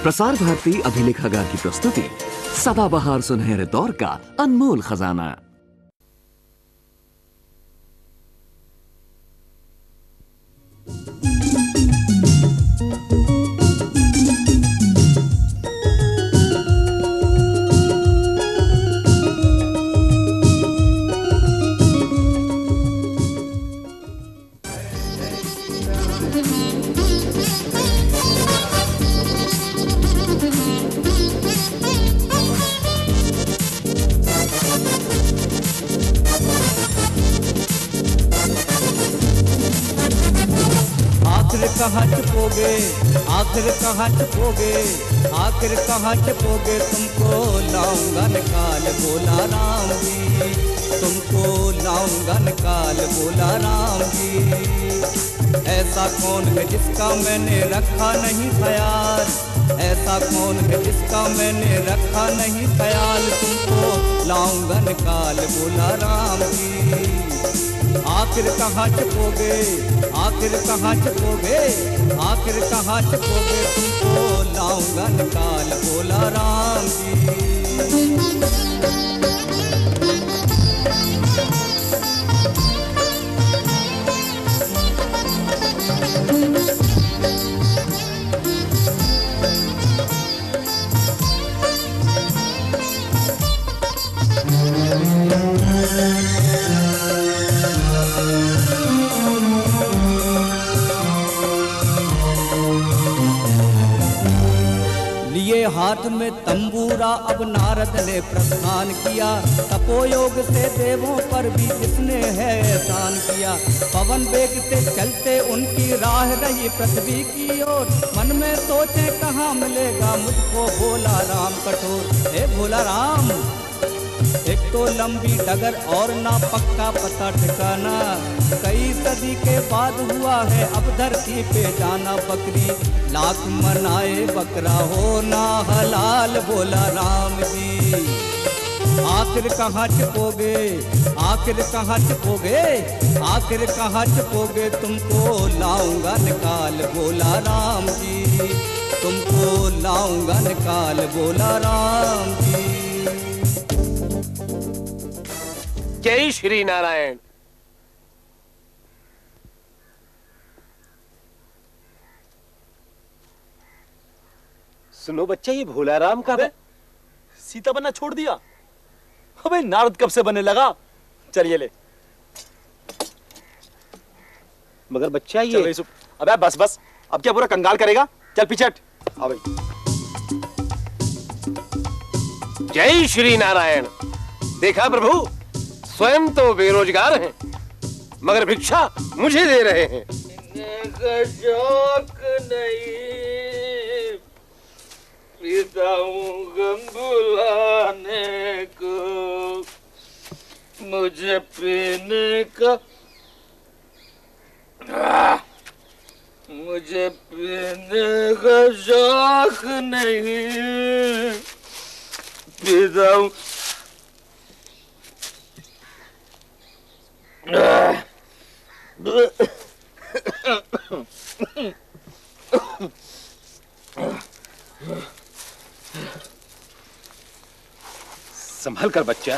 प्रसार भारती अभिलेखागार की प्रस्तुति सदाबहार सुनहरे दौर का अनमोल खजाना। आखिर कहाँ छुपोगे, आखिर कहाँ छुपोगे, तुमको लाऊंगा निकाल बोला राम जी, तुमको लाऊंगा निकाल बोला राम जी। ऐसा कौन है जिसका मैंने रखा नहीं ख्याल, ऐसा कौन है जिसका मैंने रखा नहीं ख्याल, तुमको लाऊंगा निकाल बोला राम जी। आखिर कहाँ छुपोगे, आखिर कहाँ छुपोगे, आखिर कहाँ छुपोगे, तुमको लाऊंगा निकाल बोला राम जी। हाथ में तंबूरा अब नारद ने प्रस्थान किया, तपोयोग से देवों पर भी जिसने है एहसान किया। पवन वेग से चलते उनकी राह रही पृथ्वी की ओर, मन में सोचे कहाँ मिलेगा मुझको भोला राम कठोर। हे भोला राम, एक तो लंबी डगर और ना पक्का पता ठिकाना, कई सदी के बाद हुआ है अब धरती पे जाना। बकरी लाख मनाए बकरा हो ना हलाल बोला राम जी। आखिर कहाँ छुपोगे, आखिर कहाँ छुपोगे, आखिर कहाँ छुपोगे, तुमको लाऊंगा निकाल बोला राम जी, तुमको लाऊंगा निकाल बोला राम जी। जय श्री नारायण। सुनो बच्चा, ये भोला राम का सीता बनना छोड़ दिया। अबे नारद कब से बनने लगा? चलिए ले। मगर बच्चा ये अबे बस बस, अब क्या पूरा कंगाल करेगा? चल पीछे हट। आ भाई। जय श्री नारायण। देखा प्रभु, स्वयं तो बेरोजगार हैं मगर भिक्षा मुझे दे रहे हैं। शौक नहीं पीता हूँ गम बुलाने को, मुझे पीने का मुझे पीने का शौक नहीं, पीता हूँ संभल कर बच्चा।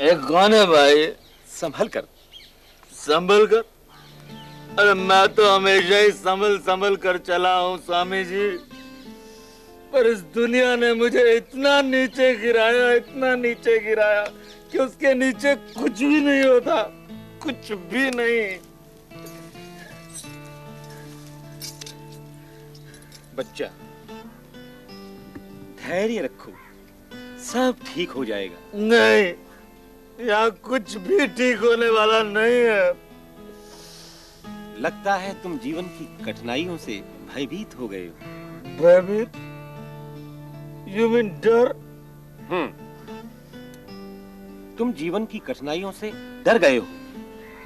एक कौन है भाई? संभल कर। संभल कर? अरे मैं तो हमेशा ही संभल संभल कर चला हूँ स्वामी जी, पर इस दुनिया ने मुझे इतना नीचे गिराया, इतना नीचे गिराया कि उसके नीचे कुछ भी नहीं होता, कुछ भी नहीं। बच्चा धैर्य रखो, सब ठीक हो जाएगा। नहीं, यहाँ कुछ भी ठीक होने वाला नहीं है। लगता है तुम जीवन की कठिनाइयों से भयभीत हो गए हो। भयभीत? You mean डर? तुम जीवन की कठिनाइयों से डर गए हो,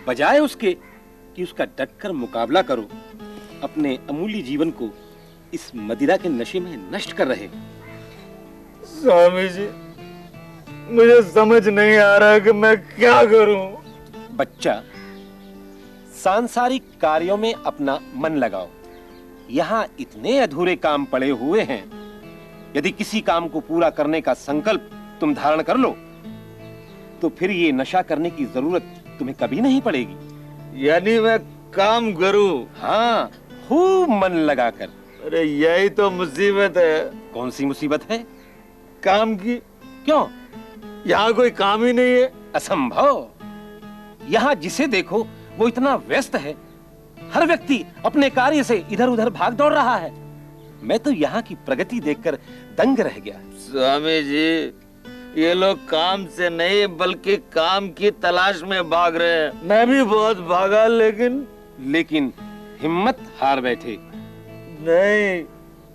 बजाय उसके कि उसका डटकर मुकाबला करो, अपने अमूल्य जीवन को इस मदिरा के नशे में नष्ट कर रहे हो। स्वामी जी, मुझे समझ नहीं आ रहा कि मैं क्या करूं। बच्चा, सांसारिक कार्यों में अपना मन लगाओ। यहाँ इतने अधूरे काम पड़े हुए हैं यदि किसी काम को पूरा करने का संकल्प तुम धारण कर लो तो फिर ये नशा करने की जरूरत तुम्हें कभी नहीं पड़ेगी। यानी मैं काम करूं? हाँ, खूब मन लगाकर। अरे यही तो मुसीबत है। कौन सी मुसीबत है? काम की। क्यों? यहाँ कोई काम ही नहीं है। असंभव। यहाँ जिसे देखो वो इतना व्यस्त है, हर व्यक्ति अपने कार्य से इधर उधर भाग दौड़ रहा है। मैं तो यहाँ की प्रगति देखकर दंग रह गया। स्वामी जी, ये लोग काम से नहीं बल्कि काम की तलाश में भाग रहे हैं। मैं भी बहुत भागा लेकिन हिम्मत हार बैठे। नहीं,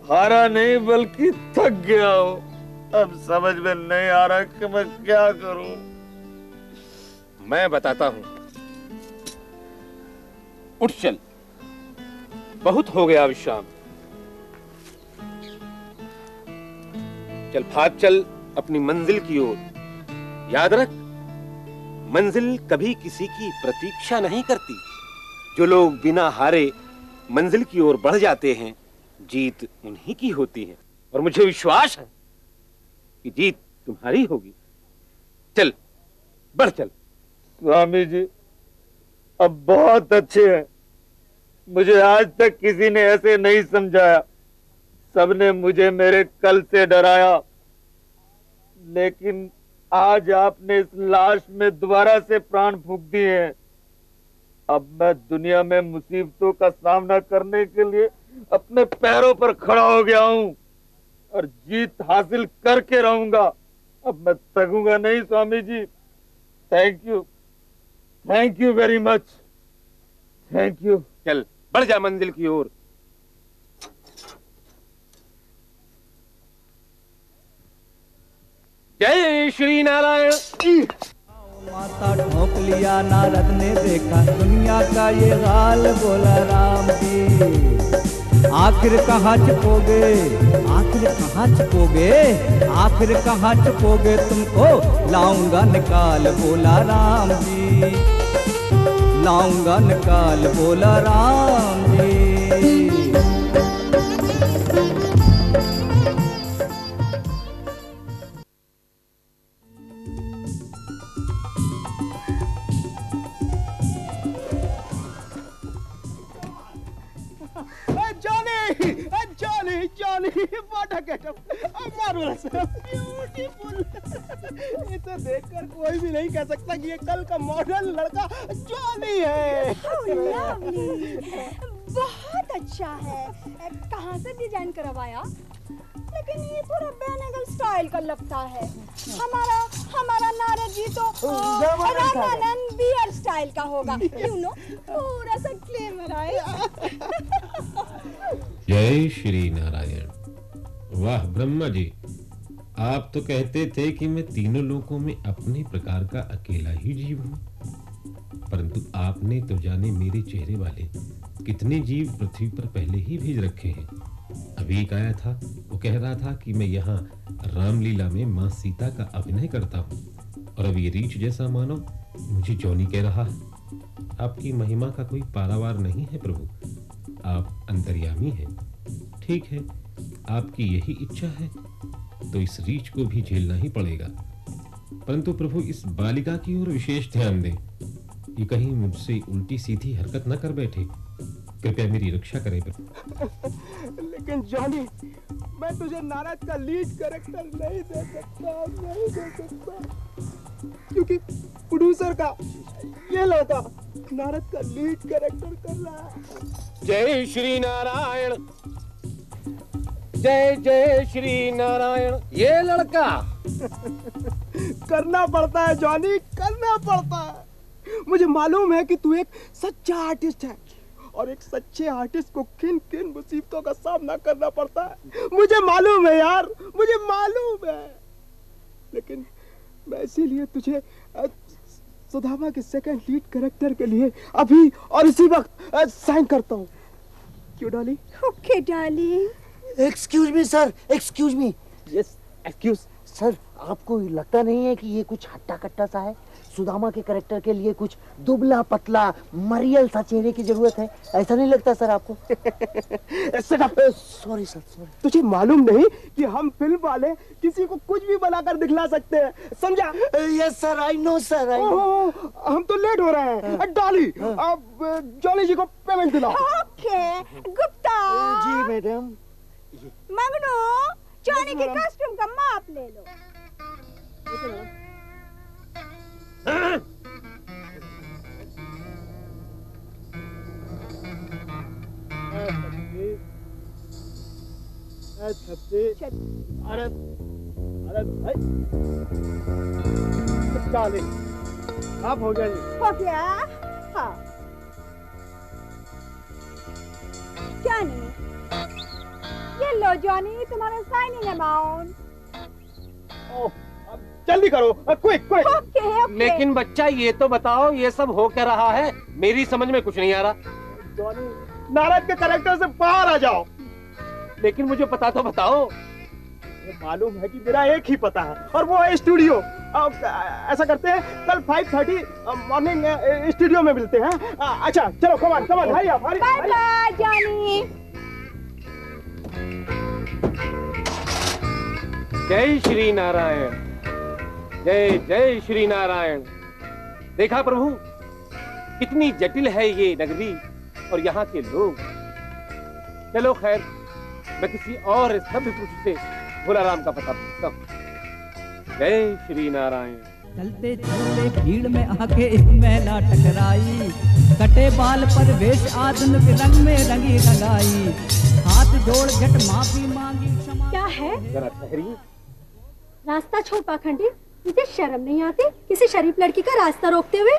हारा नहीं बल्कि थक गया हूँ। अब समझ में नहीं आ रहा कि मैं क्या करूं। मैं बताता हूं। उठ चल, बहुत हो गया विश्राम। चल भाग चल अपनी मंजिल की ओर। याद रख, मंजिल कभी किसी की प्रतीक्षा नहीं करती। जो लोग बिना हारे मंजिल की ओर बढ़ जाते हैं, जीत उन्हीं की होती है। और मुझे विश्वास है कि जीत तुम्हारी होगी। चल, बढ़ चल। स्वामी जी, अब बहुत अच्छे हैं। मुझे आज तक किसी ने ऐसे नहीं समझाया। सबने मुझे मेरे कल से डराया, लेकिन आज आपने इस लाश में दोबारा से प्राण फूंक दिए हैं। अब मैं दुनिया में मुसीबतों का सामना करने के लिए अपने पैरों पर खड़ा हो गया हूँ और जीत हासिल करके रहूंगा। अब मैं थकूंगा नहीं Swami ji. Thank you very much. Thank you. चल, बढ़ जा मंजिल की ओर। जय श्री नारायण। माथा ठोक लिया नारद ने, देखा दुनिया का ये हाल, बोला राम जी आखिर कहाँ छुपोगे, आखिर कहाँ छुपोगे, आखिर कहाँ छुपोगे, तुमको लाऊंगा निकाल, बोला राम जी लाऊंगा निकाल, बोला Ram ji. what a getup, marvelous, beautiful। इसे देखकर कोई भी नहीं कह सकता कि ये कल का मॉडर्न लड़का जॉनी है। बहुत अच्छा है। कहाँ से डिजाइन करवाया? लेकिन ये थोड़ा बेनेगल स्टाइल का लगता है। हमारा नारद जी तो रामानंद बियर स्टाइल का होगा, यू नो, थोड़ा सा क्लेवर है। जय श्री नारायण। वाह ब्रह्मा जी, आप तो कहते थे कि मैं तीनों लोकों में अपने प्रकार का अकेला ही जीव हूँ, परंतु आपने तो जाने मेरे चेहरे वाले कितने जीव पृथ्वी पर पहले ही भेज रखे हैं। अभी एक आया था, वो कह रहा था कि मैं यहाँ रामलीला में माँ सीता का अभिनय करता हूँ, और अब ये रीछ जैसा मानव मुझे जॉनी कह रहा है। आपकी महिमा का कोई पारावार नहीं है प्रभु, आप अंतर्यामी हैं। ठीक है, आपकी यही इच्छा है तो इस रीछ को भी झेलना ही पड़ेगा, परंतु प्रभु इस बालिका की ओर विशेष ध्यान दें। ये कहीं मुझसे उल्टी सीधी हरकत न कर बैठे, कृपया मेरी रक्षा करें। लेकिन जॉनी, मैं तुझे नारद का लीड कैरेक्टर नहीं दे सकता, क्योंकि प्रोड्यूसर का ये लड़का नारद का लीड कैरेक्टर कर रहा है। जय श्री नारायण, जय जय श्री नारायण। ये लड़का करना पड़ता है जॉनी, करना पड़ता है। मुझे मालूम है कि तू एक सच्चा आर्टिस्ट है, और एक सच्चे आर्टिस्ट को किन किन मुसीबतों का सामना करना पड़ता है मुझे मालूम है यार, मुझे मालूम है। लेकिन मैं इसीलिए तुझे सुदामा के सेकंड लीड कैरेक्टर के लिए अभी और इसी वक्त साइन करता हूँ। क्यों डाली? Okay darling. Excuse me sir, excuse me. Yes, excuse sir, आपको लगता नहीं है कि ये कुछ हट्टा कट्टा सा है? सुदामा के कैरेक्टर के लिए कुछ दुबला पतला मरियल सा चेहरे की जरूरत है, ऐसा नहीं लगता सर आपको? Sorry sir, sorry. तुझे मालूम नहीं कि हम फिल्म वाले किसी को कुछ भी बनाकर दिखला सकते हैं, समझा? Yes sir, I know sir, I know. हम तो लेट हो रहे हैं। डॉली, अब जॉली जी को पेमेंट दिलाओ। Okay, Gupta ji madam. मगनू, Johnny के कॉस्ट्यूम का माप ले लो। अरे भाई, चालीस आप हो गया जी। हो गया? हाँ। जॉनी, ये लो जॉनी, तुम्हारा साइनिंग अमाउंट। ओह, जल्दी करो, क्विक क्विक। ओके। लेकिन बच्चा ये तो बताओ, ये सब हो क्या रहा है? मेरी समझ में कुछ नहीं आ रहा। जॉनी, नारद के कैरेक्टर से बाहर आ जाओ। लेकिन मुझे पता तो बताओ। मुझे मालूम है कि मेरा एक ही पता है और वो है स्टूडियो। ऐसा करते हैं, कल 5:30 मॉर्निंग स्टूडियो में मिलते हैं। अच्छा चलो, कमान कमान, हरी आप, हरी। Bye by Johnny. जय श्री नारायण, जय जय श्री नारायण। देखा प्रभु, कितनी जटिल है ये नगरी और यहाँ के लोग। चलो खैर, मैं किसी और सभ्य पुरुष से भोलाराम का पता पूछता हूँ। जय श्री नारायण। चलते चलते भीड़ में आके एक महिला टकराई, कटे बाल पर वेश आधुनिक रंग में रंगी रंगाई, हाथ जोड़ झट माफी मांगी क्षमा। क्या है? जरा ठहरिए। रास्ता छोड़ पाखंडी, तुझे शर्म नहीं आती किसी शरीफ लड़की का रास्ता रोकते हुए?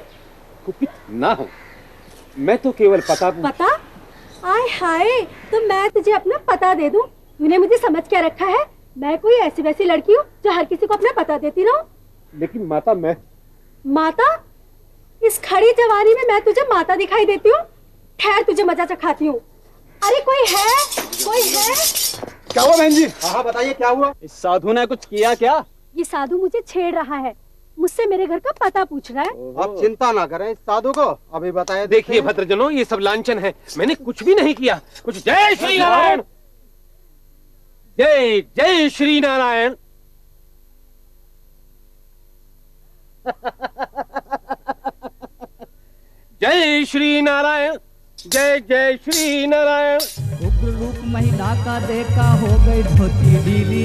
कुपित ना हो, मैं तो केवल पता पता? आय हाय, तो मैं तुझे अपना पता दे दूं? तूने मुझे समझ क्या रखा है? मैं कोई ऐसी वैसी लड़की हूँ जो हर किसी को अपना पता देती रहूं? लेकिन माता, मैं माता? इस खड़ी जवानी में मैं तुझे माता दिखाई देती हूँ? खैर, तुझे मजा चखाती हूँ। अरे कोई है? कोई है? क्या हुआ बहन जी? हाँ बताइए, क्या हुआ? इस साधु ने कुछ किया क्या? ये साधु मुझे छेड़ रहा है, मुझसे मेरे घर का पता पूछ रहा है। आप चिंता ना करें, इस साधु को अभी बताया। देखिए भद्रजनों, ये सब लांछन है, मैंने कुछ भी नहीं किया। कुछ जय श्री नारायण, जय जय श्री नारायण। जय श्री नारायण, जय जय श्री नारायण। उग्र रूप महिला का देखा हो गई धोती ढीली,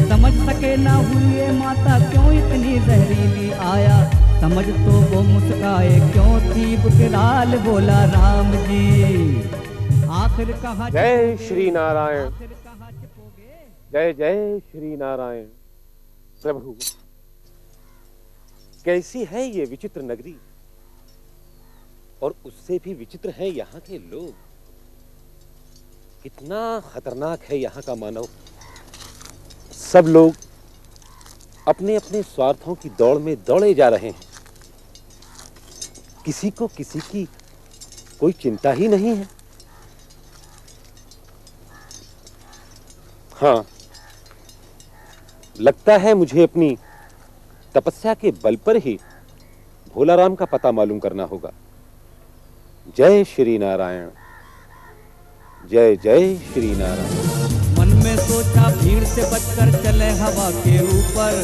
समझ सके ना हुई ये माता क्यों इतनी जहरीली। आया समझ तो वो मुस्काए क्यों थी बुकराल, बोला राम जी आखिर कहा। जय श्री नारायण, जय जय श्री नारायण। प्रभु, कैसी है ये विचित्र नगरी, और उससे भी विचित्र है यहाँ के लोग। कितना खतरनाक है यहाँ का मानव। सब लोग अपने अपने स्वार्थों की दौड़ में दौड़े जा रहे हैं। किसी को किसी की कोई चिंता ही नहीं है। हाँ, लगता है मुझे अपनी तपस्या के बल पर ही भोलाराम का पता मालूम करना होगा। जय श्री नारायण, जय जय श्री नारायण। मन में सोचा भीड़ से बचकर चले हवा के ऊपर,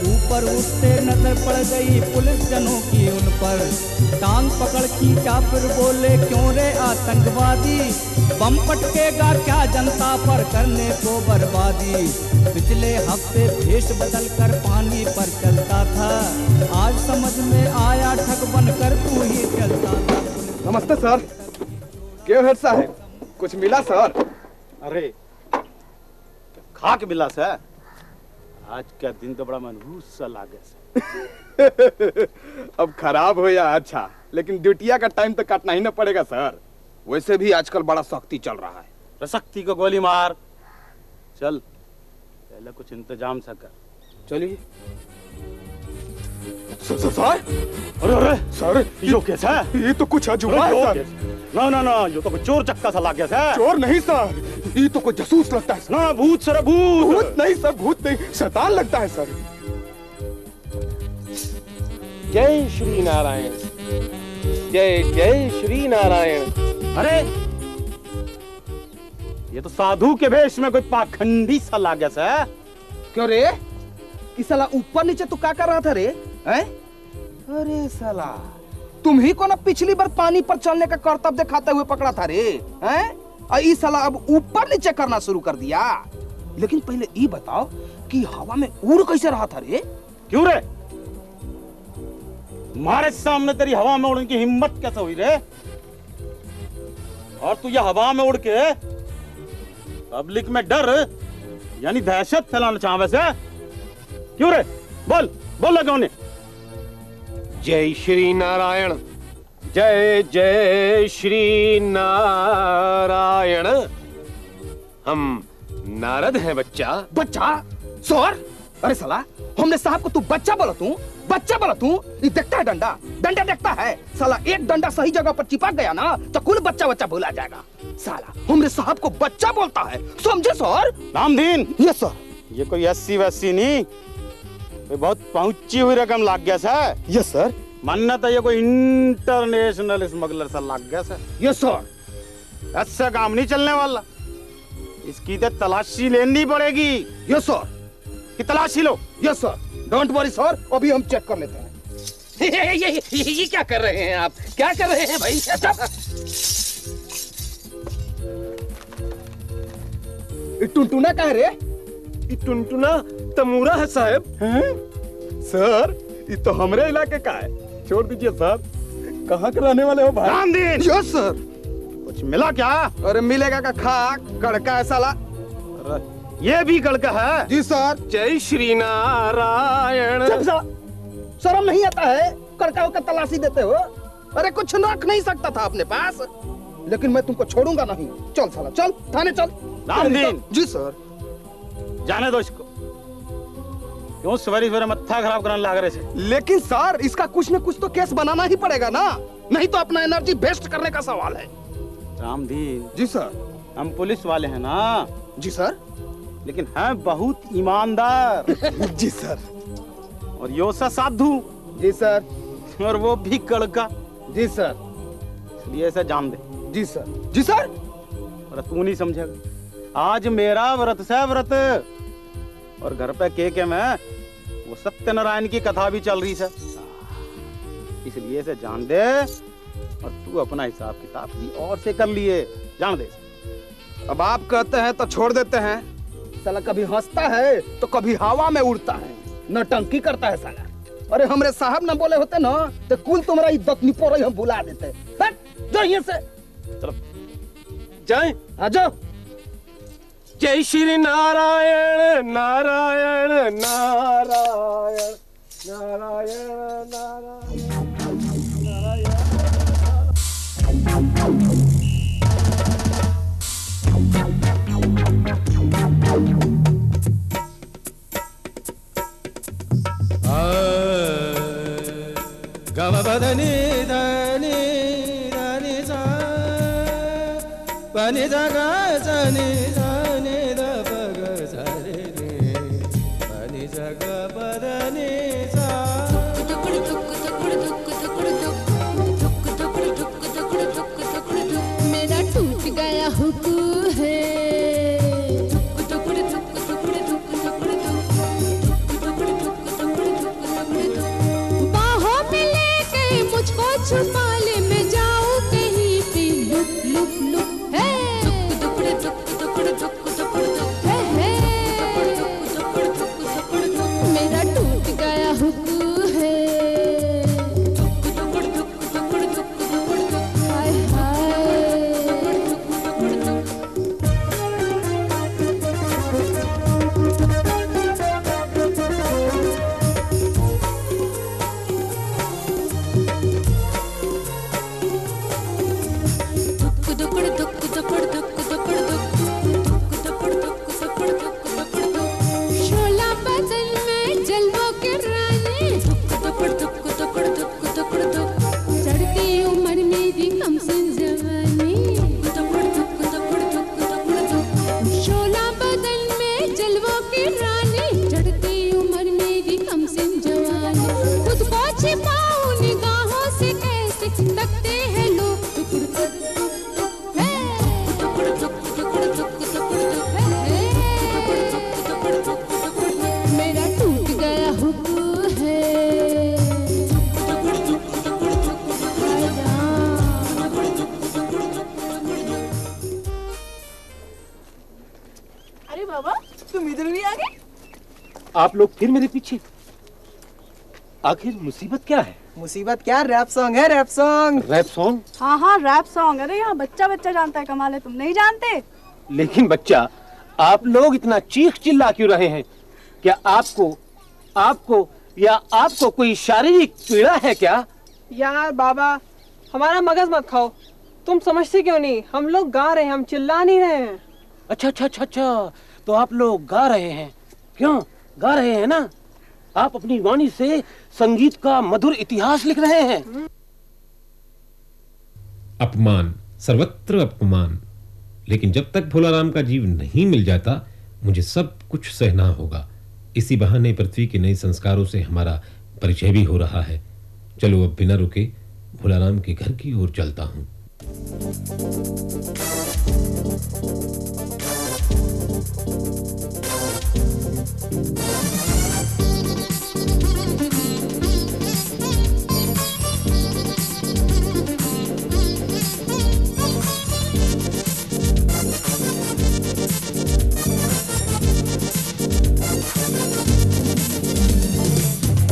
ऊपर उठते नजर पड़ गई पुलिस जनों की उन पर। टांग पकड़ खींचा फिर बोले क्यों रे आतंकवादी, बम पटकेगा क्या जनता पर करने को बर्बादी। पिछले हफ्ते भेष बदल कर पानी पर चलता था, आज समझ में आया ठग बनकर तू ही चलता था। नमस्ते सर, क्यों हेड साहब, कुछ मिला सर? अरे खा के मिला सर, आज का दिन तो बड़ा मनहूस सा लागे सर। अब खराब हो या अच्छा, लेकिन ड्यूटिया का टाइम तो काटना ही ना पड़ेगा सर। वैसे भी आजकल बड़ा सख्ती चल रहा है। प्रसक्ति को गोली मार। चल पहले कुछ इंतजाम सा कर। चलिए। सर, अरे सर, यो कैसा है? ये तो कुछ अजूबा है सर। ना ना ना, ये तो चोर चक्का सा लग गया सर। चोर नहीं सर, ये तो कोई जासूस लगता है। ना भूत सर, भूत। भूत नहीं सर, भूत नहीं, शैतान लगता है सर। जय श्री नारायण, जय जय श्री नारायण। अरे ये तो साधु के वेश में कोई पाखंडी सा लागे सा। क्यों रे? कि साला ऊपर नीचे तू क्या कर रहा था रे? हैं? अरे साला तुम ही को ना पिछली बार पानी पर चलने का करतब दिखाते हुए पकड़ा था रे। हैं? और इस साला अब ऊपर नीचे करना शुरू कर दिया। लेकिन पहले ये बताओ कि हवा में उड़ कैसे रहा था रे? क्यों रे? हमारे सामने तेरी हवा में उड़ने की हिम्मत कैसे हुई रे? और तू ये हवा में उड़ के पब्लिक में डर यानी दहशत फैलाना चाहे से? क्यों रे? बोल बोल क्यों नहीं? जय श्री नारायण, जय जय श्री नारायण। हम नारद हैं बच्चा। बच्चा? सर? अरे साला हमने साहब को तू बच्चा बोला तू? बच्चा बोला तू? ये देखता है डंडा, डंडा देखता है। साला एक डंडा सही जगह पर चिपक गया ना तो कुल बच्चा बच्चा भूला जाएगा। साला हमने साहब को बच्चा बोलता है, समझे सर? रामदीन। Yes sir. ये कोई 80 वैसी नहीं, ये बहुत पहुंची हुई रकम लाग गया सा। Yes sir. मानना था ये कोई इंटरनेशनल स्मगलर सा लाग गया सा। Yes sir. ऐसा काम नहीं चलने वाला, इसकी तो तलाशी लेनी पड़ेगी। Yes sir. कि तलाशी लो। Yes sir, don't worry sir, अभी हम चेक कर लेते हैं। ये क्या कर रहे हैं आप? क्या कर रहे हैं भाई? टुनटुना का है रे? टुनटुना तमूरा है साहब। सर ये तो हमारे इलाके का है। छोड़ दीजिए सर। कहाँ के रहने वाले हो भाई? रामदीन। Yes sir. कुछ मिला क्या? अरे मिलेगा का खा गड़का है साला। ये भी गड़का है? जी सर। जय श्री नारायण। शर्म नहीं आता है? कड़काओं का तलाशी देते हो? अरे कुछ रख नहीं सकता था अपने पास, लेकिन मैं तुमको छोड़ूंगा नहीं। चल साला चल, थाने चल। रामदीन। जी सर। जाने दो इसको, क्यों सवेरे सवेरे मत्था खराब कराने लग रहे थे? लेकिन सर इसका कुछ न कुछ तो केस बनाना ही पड़ेगा ना, नहीं तो अपना एनर्जी वेस्ट करने का सवाल है। रामदीन। जी सर। हम पुलिस वाले हैं ना? जी सर। लेकिन हैं बहुत ईमानदार। जी सर। और यो सा साधु। जी सर। और वो भी कड़का। जी सर। इसलिए ऐसा जान दे। जी सर। जी सर। और तू नहीं समझेगा, आज मेरा व्रत से व्रत, और घर पे के में वो सत्यनारायण की कथा भी चल रही है, इसलिए से जान दे। और तू अपना हिसाब किताब भी और से कर लिए, जान दे। अब आप कहते हैं तो छोड़ देते हैं। साला कभी हंसता है तो कभी हवा में उड़ता है, नौटंकी करता है साला। अरे हमरे साहब न बोले होते ना तो कुल तुम्हारा इज्जत निपोर हम भुला देते। जो यहाँ से चलो जाए। आ जाओ। जय श्री नारायण नारायण नारायण नारायण नारायण। गम बदनी धनी धनी सा पनी जगा सनी सनी द पग सरे रे पनी जगा बदनी सा। मेरा टूट गया हुकू है, बाहों में लेके मुझको छुपा ले, मैं जाऊं कहीं पे लुक लुक लुक है। तुम इधर भी आ गए? आप लोग फिर मेरे पीछे? आखिर मुसीबत क्या है? मुसीबत क्या, रैप सॉन्ग है, रैप सॉन्ग। Rap song? हाँ हाँ रैप सॉन्ग। अरे यहाँ बच्चा बच्चा जानता है, कमाल है, तुम नहीं जानते? लेकिन बच्चा, आप लोग इतना चीख चिल्ला क्यों रहे हैं? क्या आपको कोई शारीरिक पीड़ा है क्या? यार बाबा, हमारा मगज मत खाओ। तुम समझते क्यों नहीं? हम लोग गा रहे हैं, हम चिल्ला नहीं रहे हैं। अच्छा, तो आप लोग गा रहे हैं। क्यों गा रहे हैं ना? आप अपनी वाणी से संगीत का मधुर इतिहास लिख रहे हैं। अपमान, सर्वत्र अपमान। लेकिन जब तक भोलाराम का जीव नहीं मिल जाता, मुझे सब कुछ सहना होगा। इसी बहाने पृथ्वी के नए संस्कारों से हमारा परिचय भी हो रहा है। चलो अब बिना रुके भोलाराम के घर की ओर चलता हूं।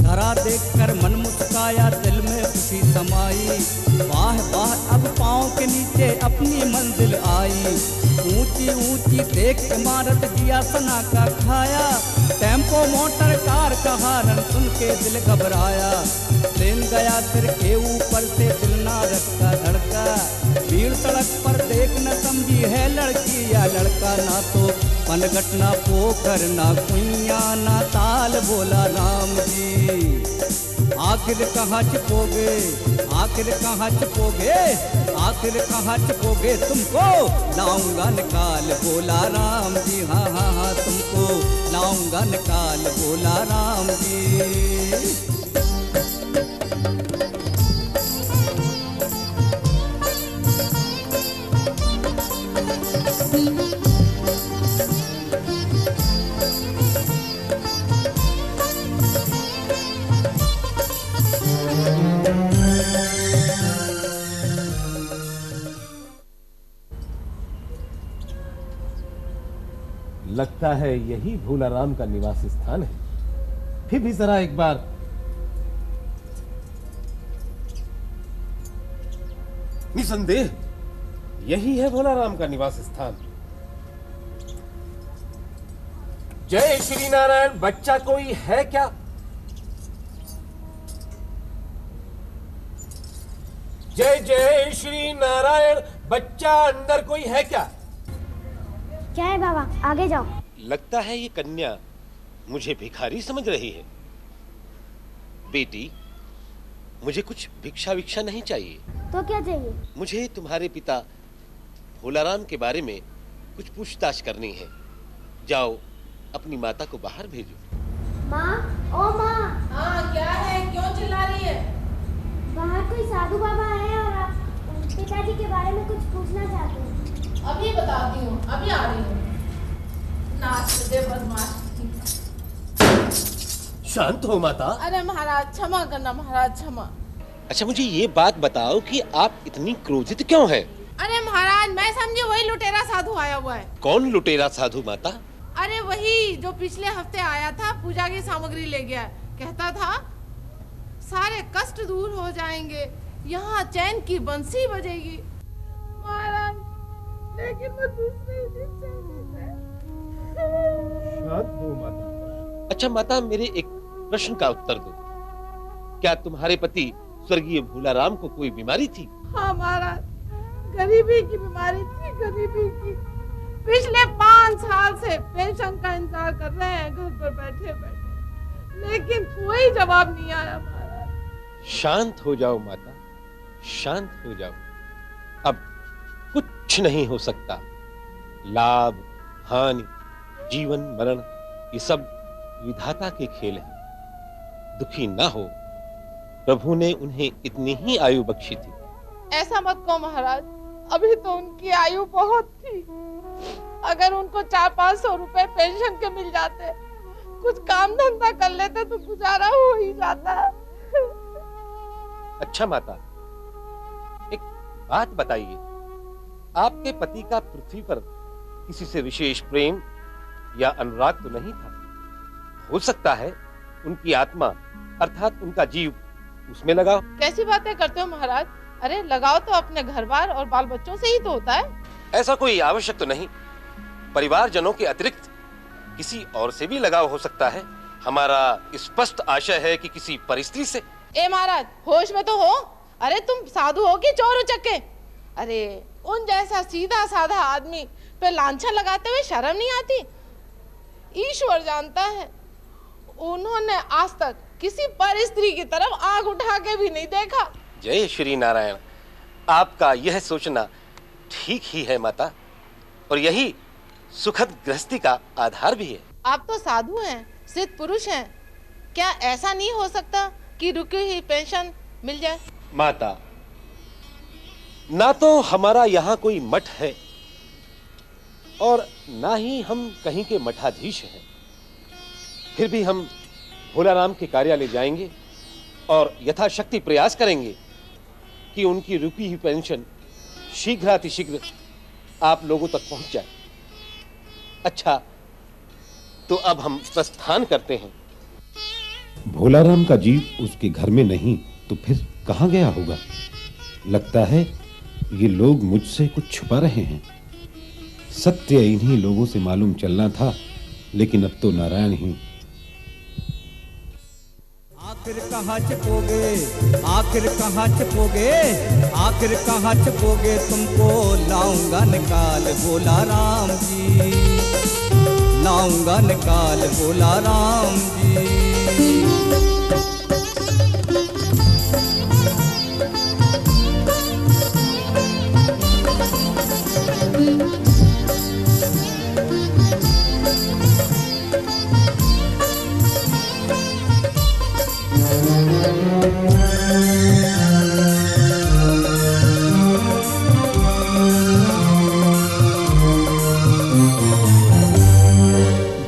धरा देखकर मन मुस्काया, दिल में खुशी समाई। वाह वाह अब पाँव के नीचे अपनी मंजिल आई। ऊंची ऊंची देख इमारत जिया सना का खाया। टेम्पो मोटर कार का हारन सुन के दिल घबराया। ट्रेन गया सिर के ऊपर से, दिल नारक का धड़का। भीड़ सड़क पर देख न समझी है लड़की या लड़का। ना तो पनघट ना पोखर ना कुइया ना ताल, बोला राम जी। आखिर कहाँ छिपोगे, आखिर कहाँ छिपोगे, आखिर कहाँ छिपोगे, तुमको लाऊंगा निकाल, बोला राम जी। हाँ हाँ हाँ तुमको लाऊंगा निकाल, बोला राम जी। लगता है यही भोलाराम का निवास स्थान है। फिर भी जरा एक बार निसंदेह यही है भोलाराम का निवास स्थान। जय श्री नारायण, बच्चा कोई है क्या? जय जय श्री नारायण, बच्चा अंदर कोई है क्या? क्या है बाबा, आगे जाओ। लगता है ये कन्या मुझे भिखारी समझ रही है। बेटी, मुझे कुछ भिक्षा विक्षा नहीं चाहिए। तो क्या चाहिए? मुझे तुम्हारे पिता भोलाराम के बारे में कुछ पूछताछ करनी है। जाओ अपनी माता को बाहर भेजो। माँ, ओ माँ। हाँ क्या है, क्यों चिल्ला रही है? बाहर कोई साधु बाबा है और पिताजी के बारे में कुछ पूछना चाहते हैं। अभी बताती हूँ, अभी आ रही हूँ। नाच दे बदमाश। शांत हो माता। अरे महाराज क्षमा करना, महाराज क्षमा। अच्छा मुझे ये बात बताओ कि आप इतनी क्रोधित क्यों हैं? अरे महाराज मैं समझी वही लुटेरा साधु आया हुआ है। कौन लुटेरा साधु माता? अरे वही जो पिछले हफ्ते आया था, पूजा की सामग्री ले गया। कहता था सारे कष्ट दूर हो जाएंगे, यहाँ चैन की बंसी बजेगी। महाराज लेकिन वो दूसरे दिन शांत हो माता। अच्छा माता, मेरे एक प्रश्न का उत्तर दो। क्या तुम्हारे पति स्वर्गीय भोलाराम को कोई बीमारी थी? हाँ महाराज, गरीबी की बीमारी थी, गरीबी की। पिछले 5 साल से पेंशन का इंतजार कर रहे हैं घर पर बैठे बैठे, लेकिन कोई जवाब नहीं आया महाराज। शांत हो जाओ माता, शांत हो जाओ। अब कुछ नहीं हो सकता। लाभ हानि, जीवन मरण, ये सब विधाता के खेल हैं। दुखी ना हो, प्रभु ने उन्हें इतनी ही आयु बख्शी थी। ऐसा मत कहो महाराज, अभी तो उनकी आयु बहुत थी। अगर उनको 400-500 रुपए पेंशन के मिल जाते, कुछ काम धंधा कर लेते तो गुजारा हो ही जाता। अच्छा माता, एक बात बताइए, आपके पति का पृथ्वी पर किसी से विशेष प्रेम या अनुराग तो नहीं था। हो सकता है उनकी आत्मा अर्थात उनका जीव उसमें लगाओ। कैसी बातें करते हो महाराज? अरे लगाओ तो अपने घर बार और बाल बच्चों से ही तो होता है। ऐसा कोई आवश्यक तो नहीं, परिवारजनों के अतिरिक्त किसी और से भी लगाव हो सकता है। हमारा स्पष्ट आशय है कि किसी परिस्थिति से। ए महाराज, होश में तो हो। अरे तुम साधु हो कि चोर उचक्के? अरे उन जैसा सीधा साधा आदमी पे लांछन लगाते हुए शर्म नहीं आती? ईश्वर जानता है, उन्होंने आज तक किसी पर स्त्री की तरफ आंख उठा के भी नहीं देखा। जय श्री नारायण। आपका यह सोचना ठीक ही है माता, और यही सुखद गृहस्थी का आधार भी है। आप तो साधु हैं, सिद्ध पुरुष हैं, क्या ऐसा नहीं हो सकता कि रुकी हुई पेंशन मिल जाए? माता, ना तो हमारा यहाँ कोई मठ है और ना ही हम कहीं के मठाधीश हैं, फिर भी हम भोलाराम के कार्यालय जाएंगे और यथाशक्ति प्रयास करेंगे कि उनकी रुकी हुई पेंशन शीघ्रातिशीघ्र आप लोगों तक पहुंच जाए। अच्छा, तो अब हम प्रस्थान करते हैं। भोलाराम का जीव उसके घर में नहीं तो फिर कहां गया होगा? लगता है ये लोग मुझसे कुछ छुपा रहे हैं। सत्य इन्हीं लोगों से मालूम चलना था, लेकिन अब तो नारायण ही। आखिर कहाँ छिपोगे, आखिर कहाँ छिपोगे, आखिर कहाँ छिपोगे, तुमको लाऊंगा निकाल भोला राम जी, लाऊंगा निकाल भोला राम जी।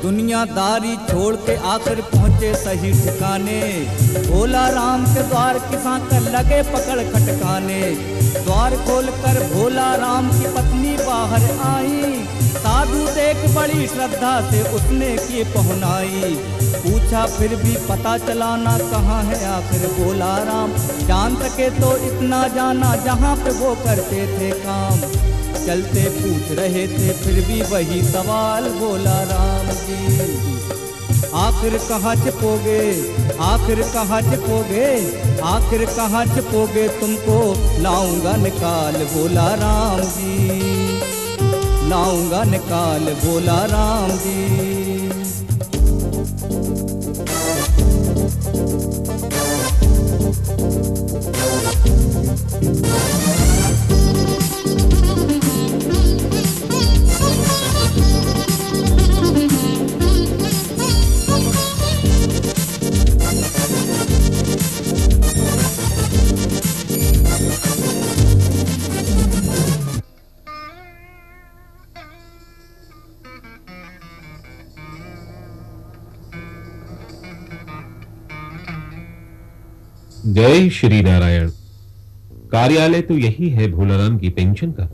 दुनियादारी छोड़ के आकर पहुँचे सही ठिकाने, भोला राम के द्वार किसान कर लगे पकड़ खटकाने। द्वार खोलकर भोला राम की पत्नी बाहर आई, साधु देख बड़ी श्रद्धा से उसने की पहुनाई। पूछा फिर भी पता चलाना कहाँ है आखिर भोला राम, जान सके तो इतना जाना जहाँ पे वो करते थे काम। चलते पूछ रहे थे फिर भी वही सवाल भोला राम जी, आखिर कहाँ छिपोगे, आखिर कहाँ छिपोगे, आखिर कहाँ छिपोगे, तुमको लाऊंगा निकाल भोला राम जी, लाऊंगा निकाल भोला राम जी। जय श्री नारायण। कार्यालय तो यही है भोलाराम की पेंशन का।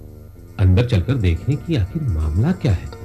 अंदर चलकर देखें कि आखिर मामला क्या है।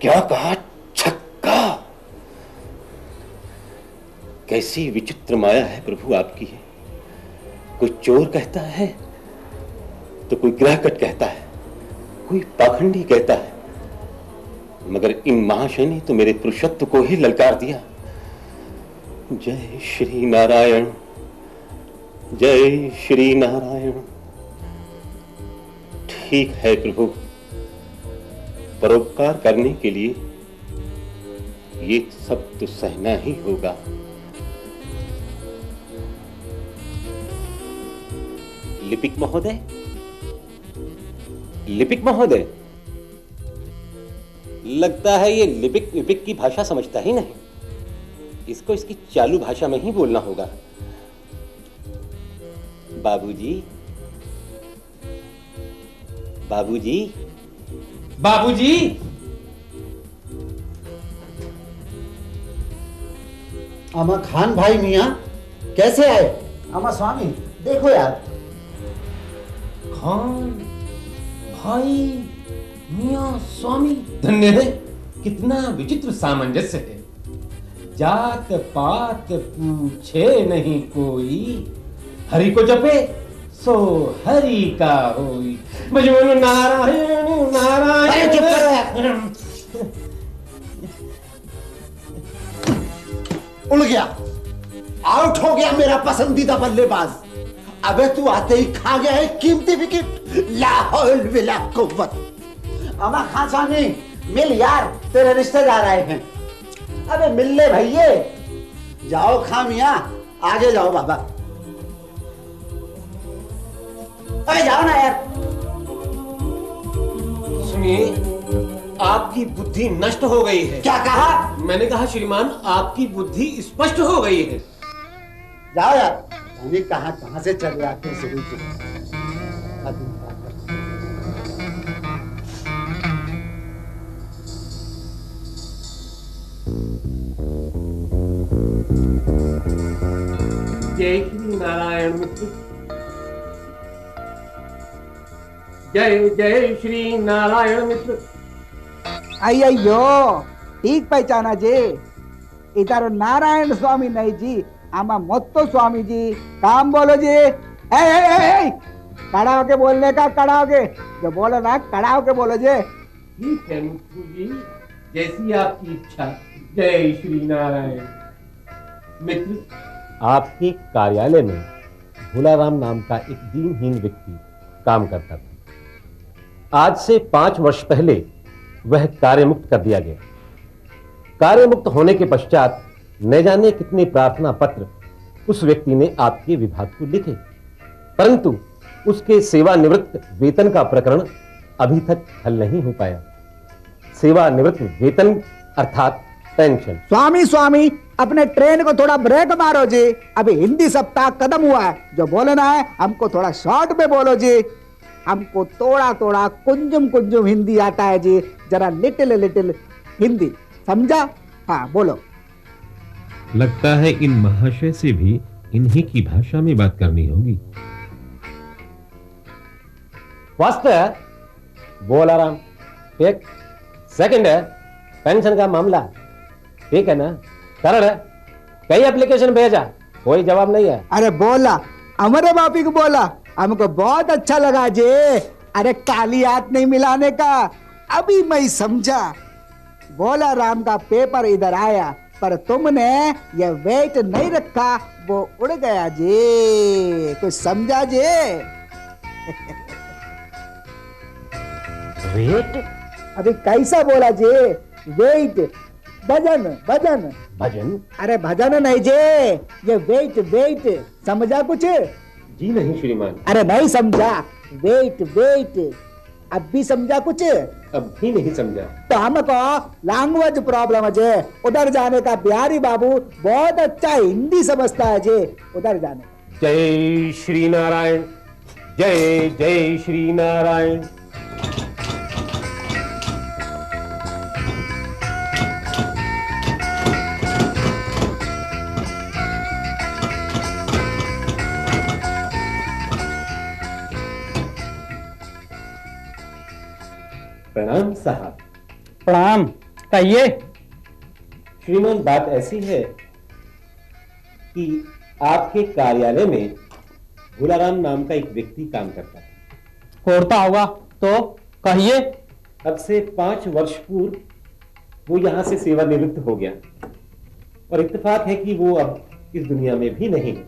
क्या कहा? छक्का! कैसी विचित्र माया है प्रभु आपकी। कोई चोर कहता है तो कोई ग्रहकट कहता है, कोई पाखंडी कहता है, मगर इन महाशय ने तो मेरे पुरुषत्व को ही ललकार दिया। जय श्री नारायण, जय श्री नारायण। ठीक है प्रभु, परोपकार करने के लिए ये सब तो सहना ही होगा। लिपिक महोदय, लिपिक महोदय, लगता है ये लिपिक विपिक की भाषा समझता ही नहीं। इसको इसकी चालू भाषा में ही बोलना होगा। बाबूजी, बाबूजी, बाबूजी। अमा खान भाई मियाँ कैसे आए? अमा स्वामी देखो यार। खान भाई मियाँ स्वामी, धन्य है। कितना विचित्र सामंजस्य है। जात पात पूछे नहीं कोई, हरि को जपे सो हरि का होई। भजन नारायण नारायण। चुप करो। उड़ गया, आउट हो गया मेरा पसंदीदा बल्लेबाज। अबे तू आते ही खा गया है कीमती विकेट। ला हौल वला कुव्वत। अमा खान स्वामी मिल यार, तेरे रिश्तेदार आए हैं। अबे मिल ले भैये। जाओ खामिया, आगे जाओ बाबा। अरे जाओ ना यार। सुनिए, आपकी बुद्धि नष्ट हो गई है। क्या कहा? मैंने कहा श्रीमान, आपकी बुद्धि स्पष्ट हो गई है। जाओ यार, अभी कहां से चले आते हैं सभी को। जय श्री नारायण मित्र। जय जय श्री नारायण मित्र। अय्यो, ठीक पहचाना जी। इधर नारायण स्वामी नहीं जी, आमा मोत्तो स्वामी जी। काम बोलो जी। ए, खड़ा होके बोलने का, खड़ा होके जो बोलो ना, खड़ा होके बोलो जी। ठीक है मित्र जी, जैसी आपकी इच्छा। जय श्री नारायण। मित्र, आपके कार्यालय में भोलाराम नाम का एक दीनहीन व्यक्ति काम करता था। आज से 5 वर्ष पहले वह कार्यमुक्त कर दिया गया। कार्यमुक्त होने के पश्चात न जाने कितने प्रार्थना पत्र उस व्यक्ति ने आपके विभाग को लिखे, परंतु उसके सेवानिवृत्त वेतन का प्रकरण अभी तक हल नहीं हो पाया। सेवानिवृत्त वेतन अर्थात पेंशन। स्वामी स्वामी, अपने ट्रेन को थोड़ा ब्रेक मारो जी। अभी हिंदी सप्ताह खत्म हुआ है, जो बोलना है हमको थोड़ा शॉर्ट में बोलो जी। हमको थोड़ा थोड़ा कुंजुम कुंजुम हिंदी आता है जी, जरा लिटिल लिटिल हिंदी, समझा? हाँ बोलो। लगता है इन महाशय से भी इन्हीं की भाषा में बात करनी होगी। फर्स्ट है बोलाराम, एक सेकंड है पेंशन का मामला, ठीक है ना? थर्ड है कई एप्लीकेशन भेजा, कोई जवाब नहीं है। अरे बोला, हमारे बापी को बोला, हमको बहुत अच्छा लगा जी। अरे काली हाथ नहीं मिलाने का, अभी मैं समझा। बोला राम का पेपर इधर आया, पर तुमने ये वेट नहीं रखा, वो उड़ गया जी। कुछ समझा जी? वेट? अभी कैसा बोला जी? वेट, भजन भजन भजन? अरे भजन नहीं जी, ये वेट वेट, समझा कुछ? जी नहीं श्रीमान। अरे नहीं समझा, वेट वेट। अब भी समझा कुछ? अब भी नहीं समझा। तो हमको लैंग्वेज प्रॉब्लम है जी, उधर जाने का। बिहारी बाबू बहुत अच्छा हिंदी समझता है जी, उधर जाने का। जय श्री नारायण, जय जय श्री नारायण। प्रणाम साहब। प्रणाम। कहिए। श्रीमान, बात ऐसी है कि आपके कार्यालय में भोलाराम नाम का एक व्यक्ति काम करता है। करता होगा तो कहिए। अब से 5 वर्ष पूर्व वो यहां से सेवानिवृत्त हो गया और इत्तेफाक है कि वो अब इस दुनिया में भी नहीं है,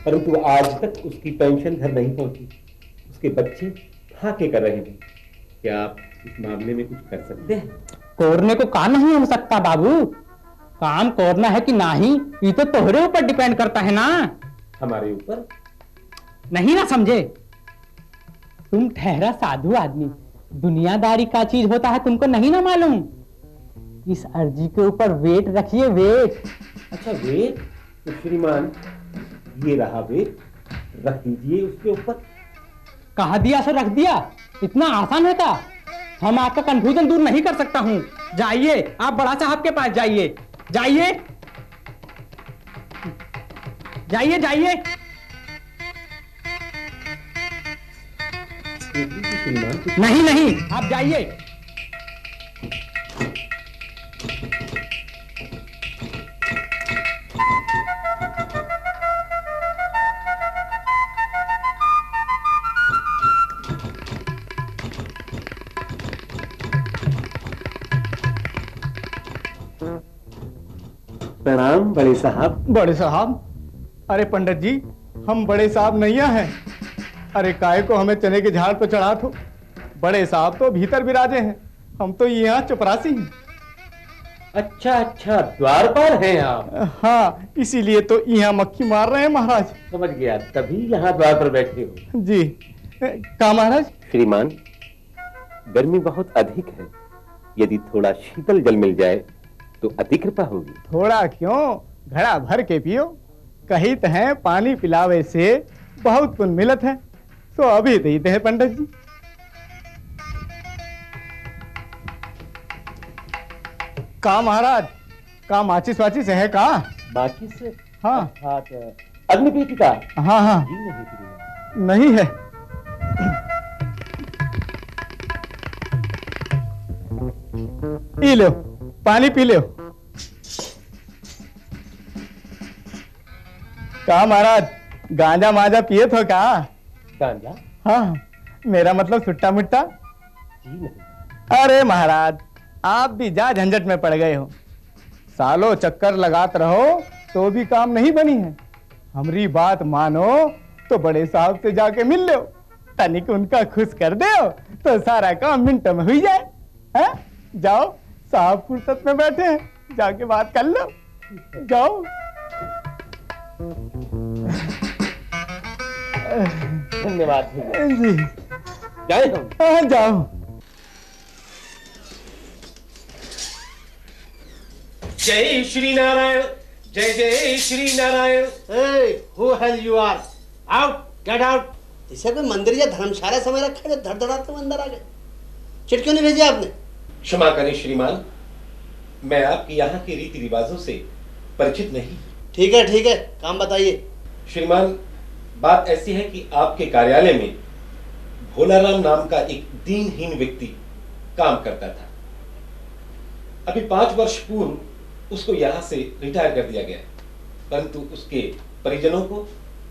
परंतु आज तक उसकी पेंशन घर नहीं पहुंची। उसके बच्चे फाके कर रहे हैं। क्या आप इस मामले में कुछ कर सकते हैं? करने को काम नहीं हो सकता बाबू। काम करना है कि नहीं ये तो तोहरे ऊपर डिपेंड करता है ना। हमारे ऊपर नहीं ना समझे? तुम ठहरा साधु आदमी, दुनियादारी का चीज होता है तुमको नहीं ना मालूम। इस अर्जी के ऊपर वेट रखिए, वेट। अच्छा वेट? तो श्रीमान ये रहा वेट, रख दीजिए उसके ऊपर। कहा दिया सो रख दिया, इतना आसान है क्या? हम आपका कंफ्यूजन दूर नहीं कर सकता हूँ। जाइए, आप बड़ा साहब के पास जाइए, जाइए जाइए जाइए। नहीं नहीं, आप जाइए। प्रणाम बड़े साहब। बड़े साहब? अरे पंडित जी, हम बड़े साहब नहीं हैं। अरे काय को हमें चने के झाड़ पर चढ़ा दो। बड़े साहब तो भीतर विराजे हैं, हम तो यहाँ चपरासी हैं। अच्छा अच्छा, द्वारपाल हैं आप? हाँ, इसीलिए तो यहाँ मक्खी मार रहे हैं महाराज। समझ गया, तभी यहाँ द्वार पर बैठे हो। जी। क्या महाराज? श्रीमान, गर्मी बहुत अधिक है, यदि थोड़ा शीतल जल मिल जाए तो अति कृपा होगी। थोड़ा क्यों, घड़ा भर के पियो। कहित है पानी पिलावे से बहुत पुण्य मिलत है, तो अभी देते हैं पंडित जी। का महाराज, का माचिस वाचिस है का? माचिस? हाँ। अग्निपीठिका? हाँ हाँ। नहीं है। पी लो, पानी पी लो। का महाराज, गांजा माजा पिए तो क्या? गांजा? हाँ, मेरा मतलब सुट्टा मुट्टा। जी नहीं। अरे महाराज, आप भी जा झंझट में पड़ गए हो। सालों चक्कर लगात रहो तो भी काम नहीं बनी है। हमारी बात मानो तो बड़े साहब से जाके मिल लो, तनिक उनका खुश कर दो तो सारा काम मिनटों में हुई जाए। है? जाओ, साहब फुर्सत में बैठे हैं, जाके बात कर लो। जाओ। धन्यवाद जी। जाए हम? हाँ, जाओ। जय श्री नारायण, जय जय Shri Narayan. Hey, who hell you are? Out, get out. इसे कोई मंदिर या धर्मशाला समय रखा है, धड़धड़ाते हुए अंदर आ गए। चिट क्यों नहीं भेजी आपने? क्षमा करें श्रीमान, मैं आपके यहाँ के रीति रिवाजों से परिचित नहीं। ठीक है ठीक है, काम बताइए। श्रीमान, बात ऐसी है कि आपके कार्यालय में भोलाराम नाम का एक दीनहीन व्यक्ति काम करता था। अभी 5 वर्ष पूर्व उसको यहाँ से रिटायर कर दिया गया, परंतु उसके परिजनों को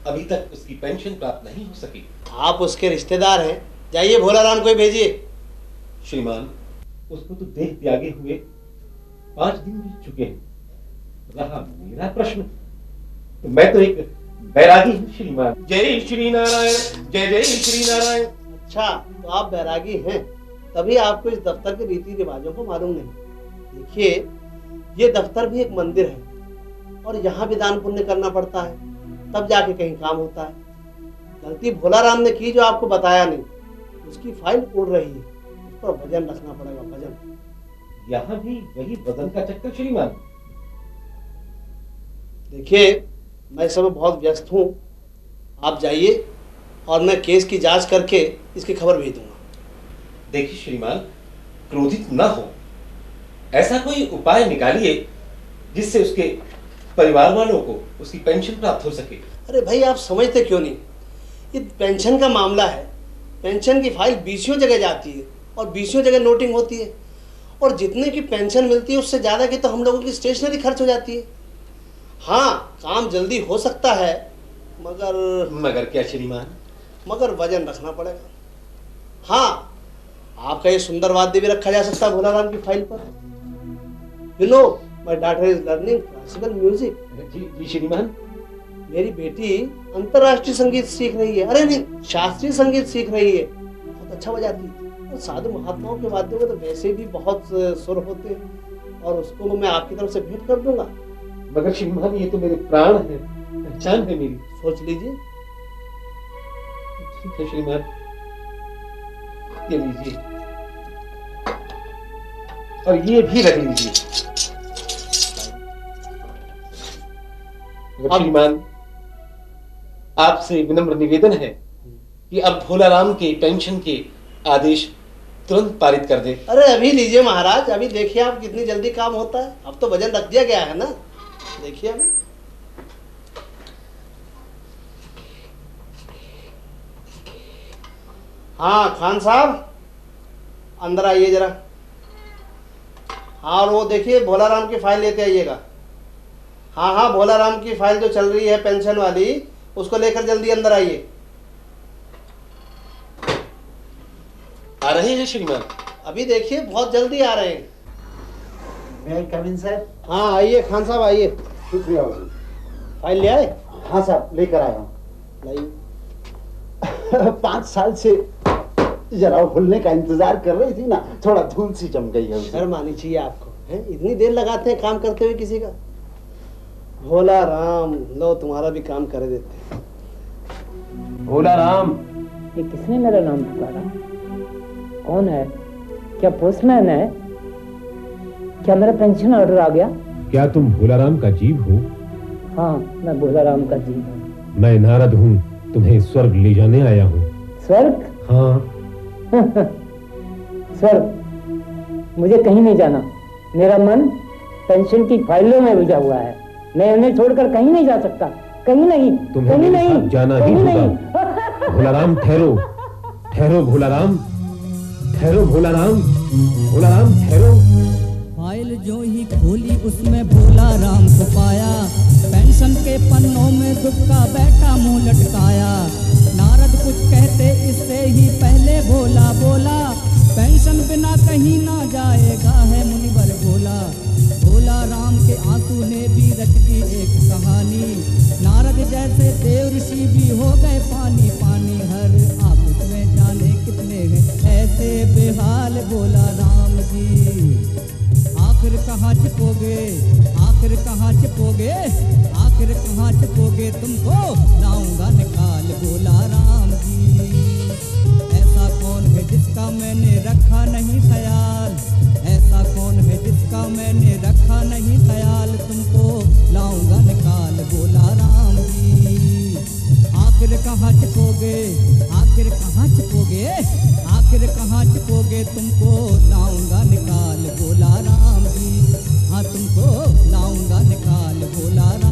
अभी तक उसकी पेंशन प्राप्त नहीं हो सकी। आप उसके रिश्तेदार हैं, जाइए भोलाराम को भेजिए। श्रीमान, उसको तो देह त्यागे हुए 5 दिन बीत चुके हैं। रहा मेरा प्रश्न, तो मैं तो एक बैरागी हूँ श्रीमान। जय श्री नारायण, जय जय श्री नारायण। अच्छा, तो आप बैरागी हैं, तभी आपको इस दफ्तर के रीति रिवाजों को मालूम नहीं। देखिए, ये दफ्तर भी एक मंदिर है और यहाँ भी दान पुण्य करना पड़ता है, तब जाके कहीं काम होता है। गलती भोलाराम ने की जो आपको बताया नहीं, उसकी फाइल उड़ रही है, उस पर वजन रखना पड़ेगा, वजन। यहाँ भी वही वजन का चक्कर श्रीमान। देखिए, मैं इस समय बहुत व्यस्त हूँ, आप जाइए और मैं केस की जांच करके इसकी खबर भेज दूंगा। देखिए श्रीमान, क्रोधित न हो, ऐसा कोई उपाय निकालिए जिससे उसके परिवार वालों को उसकी पेंशन प्राप्त हो सके। अरे भाई, आप समझते क्यों नहीं? ये पेंशन का मामला है, पेंशन की फाइल 20 जगह जाती है और 20 जगह नोटिंग होती है, और जितने की पेंशन मिलती है उससे ज्यादा की तो हम लोगों की स्टेशनरी खर्च हो जाती है। हाँ, काम जल्दी हो सकता है, मगर क्या श्रीमान? मगर वजन रखना पड़ेगा। हाँ, आपका ये सुंदर वाद्य भी रखा जा सकता है भोलाराम की फाइल पर। You know my daughter is learning classical music. जी श्रीमान। मेरी बेटी अंतरराष्ट्रीय संगीत सीख रही है, अरे नहीं, शास्त्रीय संगीत सीख रही है, बहुत अच्छा बजाती है। और साधु महात्माओं के वाद्यों में तो वैसे भी बहुत सुर होते हैं, और उसको मैं आपकी तरफ से भेंट कर दूंगा। मगर श्रीमान, ये तो मेरे प्राण है, पहचान है मेरी। सोच लीजिए। ठीक है श्रीमान, ये लीजिए और ये भी रख लीजिए। श्रीमान, आपसे विनम्र निवेदन है कि अब भोलाराम के पेंशन के आदेश तुरंत पारित कर दे। अरे अभी लीजिए महाराज, अभी देखिए आप कितनी जल्दी काम होता है। अब तो वजन रख दिया गया है ना, देखिए अभी। हाँ खान साहब, अंदर आइए जरा। हाँ, और वो देखिए भोलाराम की फाइल लेते आइएगा। हाँ हाँ, भोलाराम की फाइल जो चल रही है पेंशन वाली, उसको लेकर जल्दी अंदर आइए। आ रहे हैं श्रीमान? अभी देखिए बहुत जल्दी आ रहे हैं। मैं कम इन सर? हाँ आइए खान साहब, आइए। शुक्रिया। फाइल ले आए? हाँ साहब, लेकर आया हूँ। लाइए। 5 साल से जरा खुलने का इंतजार कर रही थी ना, थोड़ा धूल सी जम गई है। शर्म आनी चाहिए आपको, हैं? इतनी देर लगाते हैं काम करते हुए किसी का। भोला राम, लो तुम्हारा भी काम कर देते हैं। भोला राम। ये किसने मेरा नाम पुकारा? कौन है? क्या पोस्टमैन है? क्या मेरा पेंशन ऑर्डर आ गया? क्या तुम भोलाराम का जीव हो? हाँ, मैं भोलाराम का जीव हूँ। मैं नारद हूँ, तुम्हें स्वर्ग ले जाने आया हूँ। स्वर्ग? हाँ। स्वर्ग? मुझे कहीं नहीं जाना। मेरा मन पेंशन की फाइलों में उलझा हुआ है। मैं उन्हें छोड़कर कहीं नहीं जा सकता, कहीं नहीं, तुम्हें कहीं मेरे नहीं, साथ जाना ही होगा। भोलाराम ठहरो, ठहरो भोलाराम, ठहरो भोलाराम, भोलाराम ठहरो। फाइल जो ही खोली उसमें भोला राम को पाया, पेंशन के पन्नों में दुबका बैठा मुंह लटकाया। नारद कुछ कहते इससे ही पहले भोला बोला, पेंशन बिना कहीं ना जाएगा है मुनिवर बोला। भोला राम के आंसू ने भी रच दी एक कहानी, नारद जैसे देव ऋषि भी हो गए पानी पानी। हर आपस में जाने कितने हैं ऐसे बेहाल भोला राम जी। आखिर कहाँ छिपोगे, आखिर कहाँ छिपोगे, आखिर कहाँ छिपोगे, तुमको लाऊंगा निकाल भोला राम जी। ऐसा कौन है जिसका मैंने रखा नहीं ख्याल, ऐसा कौन है जिसका मैंने रखा नहीं ख्याल, तुमको लाऊंगा निकाल भोला राम जी। आखिर कहाँ छिपोगे, आखिर कहाँ छिपोगे, आखिर कहाँ छिपोगे, तुमको लाऊंगा निकाल भोला राम जी। हाँ तुमको लाऊंगा निकाल भोला राम।